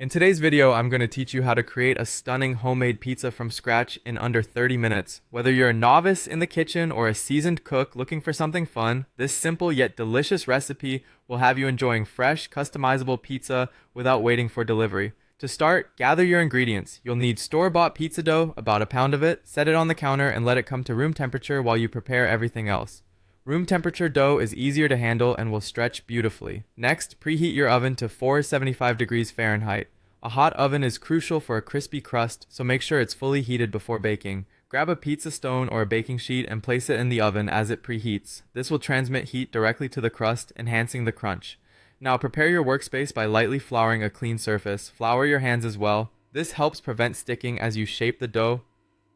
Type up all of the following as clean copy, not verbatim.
In today's video, I'm going to teach you how to create a stunning homemade pizza from scratch in under 30 minutes. Whether you're a novice in the kitchen or a seasoned cook looking for something fun, this simple yet delicious recipe will have you enjoying fresh, customizable pizza without waiting for delivery. To start, gather your ingredients. You'll need store-bought pizza dough, about a pound of it, set it on the counter and let it come to room temperature while you prepare everything else. Room temperature dough is easier to handle and will stretch beautifully. Next, preheat your oven to 475 degrees Fahrenheit. A hot oven is crucial for a crispy crust, so make sure it's fully heated before baking. Grab a pizza stone or a baking sheet and place it in the oven as it preheats. This will transmit heat directly to the crust, enhancing the crunch. Now prepare your workspace by lightly flouring a clean surface. Flour your hands as well. This helps prevent sticking as you shape the dough.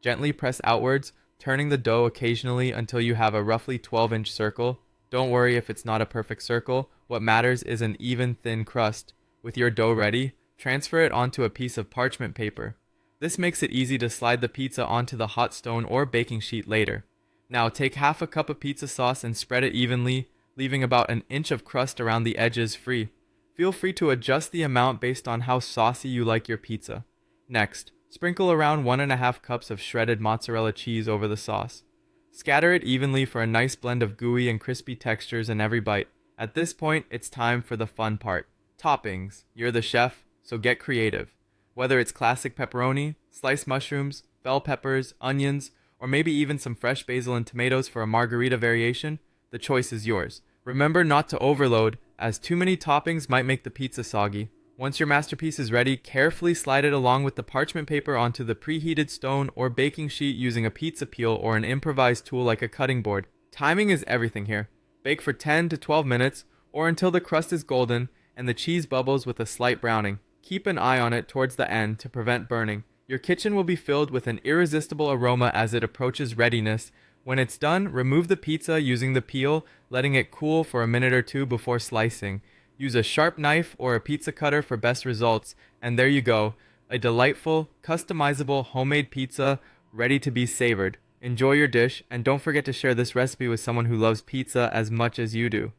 Gently press outwards, turning the dough occasionally until you have a roughly 12-inch circle. Don't worry if it's not a perfect circle. What matters is an even, thin crust. With your dough ready, transfer it onto a piece of parchment paper. This makes it easy to slide the pizza onto the hot stone or baking sheet later. Now take half a cup of pizza sauce and spread it evenly, leaving about an inch of crust around the edges free. Feel free to adjust the amount based on how saucy you like your pizza. Next, sprinkle around 1.5 cups of shredded mozzarella cheese over the sauce. Scatter it evenly for a nice blend of gooey and crispy textures in every bite. At this point, it's time for the fun part. Toppings. You're the chef, so get creative. Whether it's classic pepperoni, sliced mushrooms, bell peppers, onions, or maybe even some fresh basil and tomatoes for a margarita variation, the choice is yours. Remember not to overload, as too many toppings might make the pizza soggy. Once your masterpiece is ready, carefully slide it along with the parchment paper onto the preheated stone or baking sheet using a pizza peel or an improvised tool like a cutting board. Timing is everything here. Bake for 10 to 12 minutes, or until the crust is golden and the cheese bubbles with a slight browning. Keep an eye on it towards the end to prevent burning. Your kitchen will be filled with an irresistible aroma as it approaches readiness. When it's done, remove the pizza using the peel, letting it cool for a minute or two before slicing. Use a sharp knife or a pizza cutter for best results, and there you go, a delightful, customizable homemade pizza ready to be savored. Enjoy your dish, and don't forget to share this recipe with someone who loves pizza as much as you do.